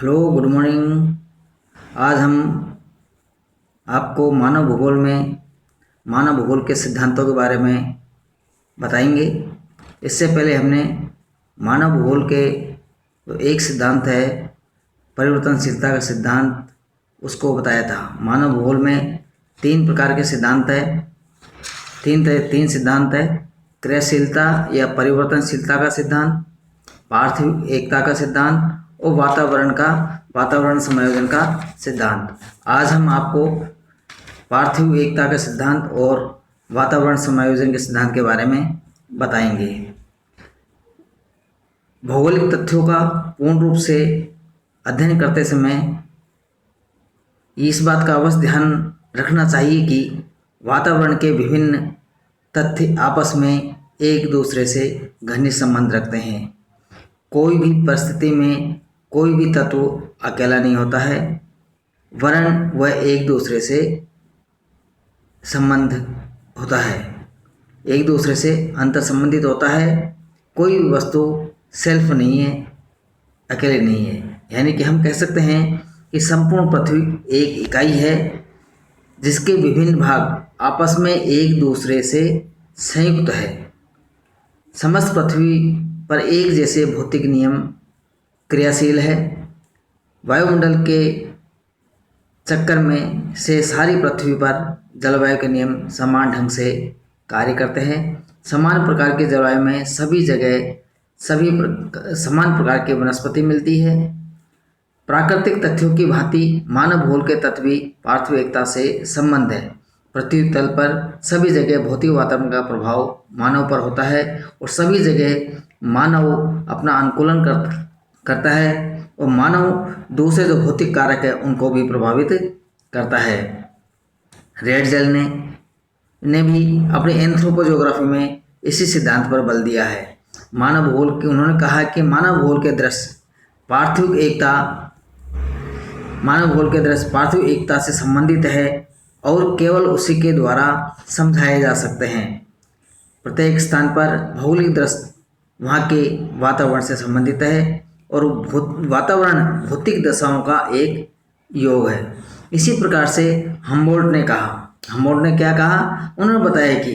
Hello, good morning. आज हम आपको मानव भूगोल के सिद्धांतों के बारे में बताएंगे। इससे पहले हमने मानव भूगोल के जो एक सिद्धांत है परिवर्तनशीलता का सिद्धांत, उसको बताया था। मानव भूगोल में तीन प्रकार के सिद्धांत है, तीन सिद्धांत है। क्रियाशीलता या परिवर्तनशीलता का सिद्धांत, पार्थिव एकता का सिद्धांत और वातावरण समायोजन का सिद्धांत। आज हम आपको पार्थिव एकता का सिद्धांत और वातावरण समायोजन के सिद्धांत के बारे में बताएंगे। भौगोलिक तथ्यों का पूर्ण रूप से अध्ययन करते समय इस बात का अवश्य ध्यान रखना चाहिए कि वातावरण के विभिन्न तथ्य आपस में एक दूसरे से घनिष्ठ संबंध रखते हैं। कोई भी परिस्थिति में कोई भी तत्व अकेला नहीं होता है, वरन वह एक दूसरे से संबंध होता है, एक दूसरे से अंतर संबंधित होता है। कोई भी वस्तु सेल्फ नहीं है, अकेले नहीं है। यानी कि हम कह सकते हैं कि संपूर्ण पृथ्वी एक इकाई है जिसके विभिन्न भाग आपस में एक दूसरे से संयुक्त है। समस्त पृथ्वी पर एक जैसे भौतिक नियम क्रियाशील है। वायुमंडल के चक्कर में से सारी पृथ्वी पर जलवायु के नियम समान ढंग से कार्य करते हैं। समान प्रकार के जलवायु में सभी जगह समान प्रकार की वनस्पति मिलती है। प्राकृतिक तथ्यों की भांति मानव भूगोल के तत्व भी पार्थिव एकता से संबंध है। पृथ्वी तल पर सभी जगह भौतिक वातावरण का प्रभाव मानव पर होता है और सभी जगह मानव अपना अनुकूलन करता है और मानव दूसरे जो भौतिक कारक है उनको भी प्रभावित करता है। रेड जेल ने भी अपनी एंथ्रोपोज्योग्राफी में इसी सिद्धांत पर बल दिया है। उन्होंने कहा कि मानव भूगोल के दृश्य पार्थिव एकता से संबंधित है और केवल उसी के द्वारा समझाए जा सकते हैं। प्रत्येक स्थान पर भौगोलिक दृश्य वहाँ के वातावरण से संबंधित है और वातावरण भौतिक दशाओं का एक योग है। इसी प्रकार से हमबोल्ट ने क्या कहा? उन्होंने बताया कि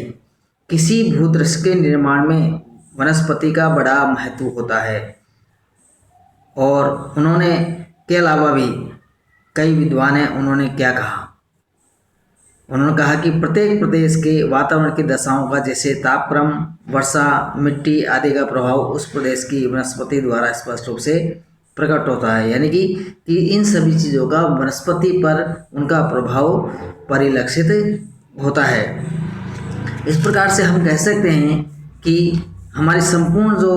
किसी भूदृश्य के निर्माण में वनस्पति का बड़ा महत्व होता है। और उन्होंने के अलावा भी कई विद्वान हैं, उन्होंने क्या कहा? उन्होंने कहा कि प्रत्येक प्रदेश के वातावरण की दशाओं का, जैसे तापक्रम, वर्षा, मिट्टी आदि का प्रभाव उस प्रदेश की वनस्पति द्वारा स्पष्ट रूप से प्रकट होता है। यानी कि इन सभी चीज़ों का वनस्पति पर उनका प्रभाव परिलक्षित होता है। इस प्रकार से हम कह सकते हैं कि हमारी संपूर्ण जो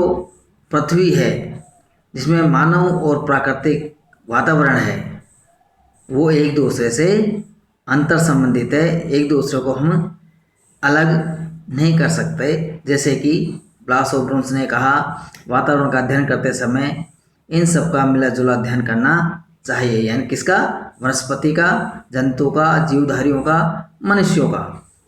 पृथ्वी है, जिसमें मानव और प्राकृतिक वातावरण है, वो एक दूसरे से अंतर संबंधित है। एक दूसरे को हम अलग नहीं कर सकते। जैसे कि ब्लास और ब्रून्स ने कहा, वातावरण का अध्ययन करते समय इन सब का मिला जुला अध्ययन करना चाहिए। यानी किसका? वनस्पति का, जंतु का, जीवधारियों का, मनुष्यों का।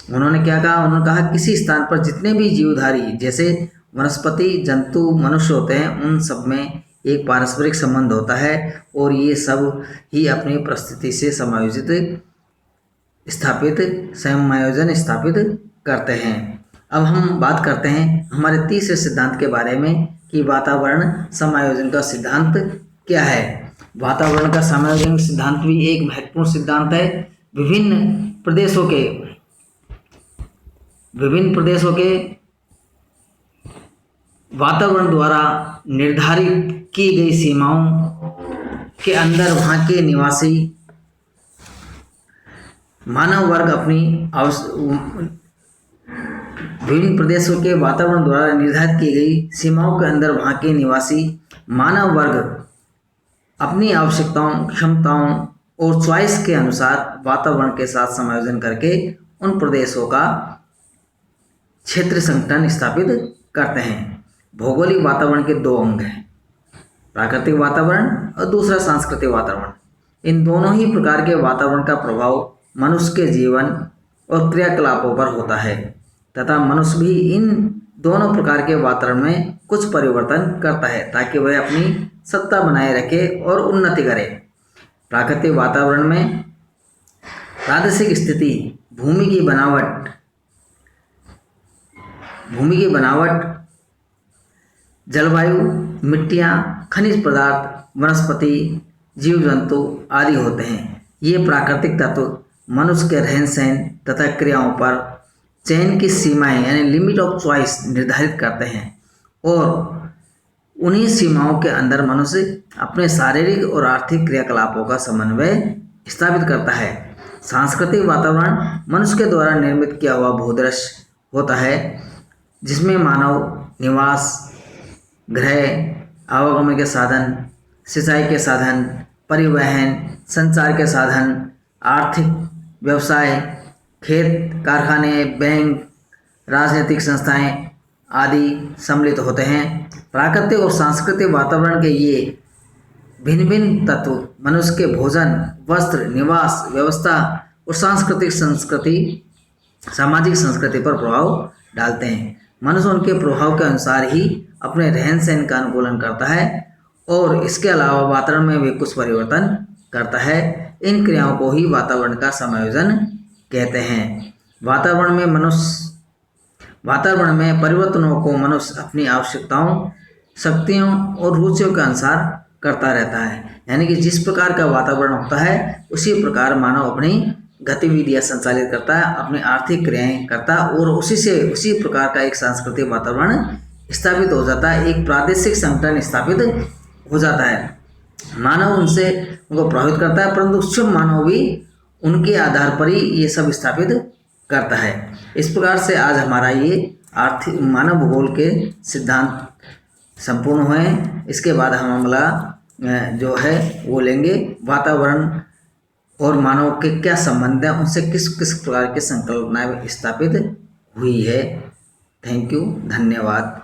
उन्होंने क्या कहा? उन्होंने कहा किसी स्थान पर जितने भी जीवधारी जैसे वनस्पति, जंतु, मनुष्य होते हैं, उन सब में एक पारस्परिक संबंध होता है और ये सब ही अपनी परिस्थिति से समायोजन स्थापित करते हैं। अब हम बात करते हैं हमारे तीसरे सिद्धांत के बारे में कि वातावरण समायोजन का सिद्धांत क्या है। वातावरण का समायोजन सिद्धांत भी एक महत्वपूर्ण सिद्धांत है। विभिन्न प्रदेशों के वातावरण द्वारा निर्धारित की गई सीमाओं के अंदर वहाँ के निवासी मानव वर्ग विभिन्न प्रदेशों के वातावरण द्वारा निर्धारित की गई सीमाओं के अंदर वहाँ के निवासी मानव वर्ग अपनी आवश्यकताओं, क्षमताओं और चॉइस के अनुसार वातावरण के साथ समायोजन करके उन प्रदेशों का क्षेत्र संगठन स्थापित करते हैं। भौगोलिक वातावरण के दो अंग हैं, प्राकृतिक वातावरण और दूसरा सांस्कृतिक वातावरण। इन दोनों ही प्रकार के वातावरण का प्रभाव मनुष्य के जीवन और क्रियाकलापों पर होता है तथा मनुष्य भी इन दोनों प्रकार के वातावरण में कुछ परिवर्तन करता है ताकि वह अपनी सत्ता बनाए रखे और उन्नति करे। प्राकृतिक वातावरण में प्रादेशिक स्थिति, भूमि की बनावट, जलवायु, मिट्टियाँ, खनिज पदार्थ, वनस्पति, जीव जंतु आदि होते हैं। ये प्राकृतिक तत्व मनुष्य के रहन सहन तथा क्रियाओं पर चयन की सीमाएं यानी लिमिट ऑफ चॉइस निर्धारित करते हैं और उन्हीं सीमाओं के अंदर मनुष्य अपने शारीरिक और आर्थिक क्रियाकलापों का समन्वय स्थापित करता है। सांस्कृतिक वातावरण मनुष्य के द्वारा निर्मित किया हुआ भूदृश्य होता है, जिसमें मानव निवास, गृह, आवागमन के साधन, सिंचाई के साधन, परिवहन, संचार के साधन, आर्थिक व्यवसाय, खेत, कारखाने, बैंक, राजनीतिक संस्थाएं आदि सम्मिलित होते हैं। प्राकृतिक और सांस्कृतिक वातावरण के ये भिन्न भिन्न तत्व मनुष्य के भोजन, वस्त्र, निवास व्यवस्था और सामाजिक संस्कृति पर प्रभाव डालते हैं। मनुष्य उनके प्रभाव के अनुसार ही अपने रहन सहन का अनुकूलन करता है और इसके अलावा वातावरण में भी कुछ परिवर्तन करता है। इन क्रियाओं को ही वातावरण का समायोजन कहते हैं। वातावरण में परिवर्तनों को मनुष्य अपनी आवश्यकताओं, शक्तियों और रुचियों के अनुसार करता रहता है। यानी कि जिस प्रकार का वातावरण होता है उसी प्रकार मानव अपनी गतिविधियां संचालित करता है, अपनी आर्थिक क्रियाएं करता है और उसी प्रकार का एक सांस्कृतिक वातावरण स्थापित हो जाता है, एक प्रादेशिक संगठन स्थापित हो जाता है। मानव उनको प्रभावित करता है, परंतु शुभ मानव भी उनके आधार पर ही ये सब स्थापित करता है। इस प्रकार से आज हमारा ये आर्थिक मानव भूगोल के सिद्धांत संपूर्ण हुए। इसके बाद हम अगला जो है वो लेंगे वातावरण और मानव के क्या संबंध है, उनसे किस किस प्रकार की संकल्पनाएं स्थापित हुई है। थैंक यू, धन्यवाद।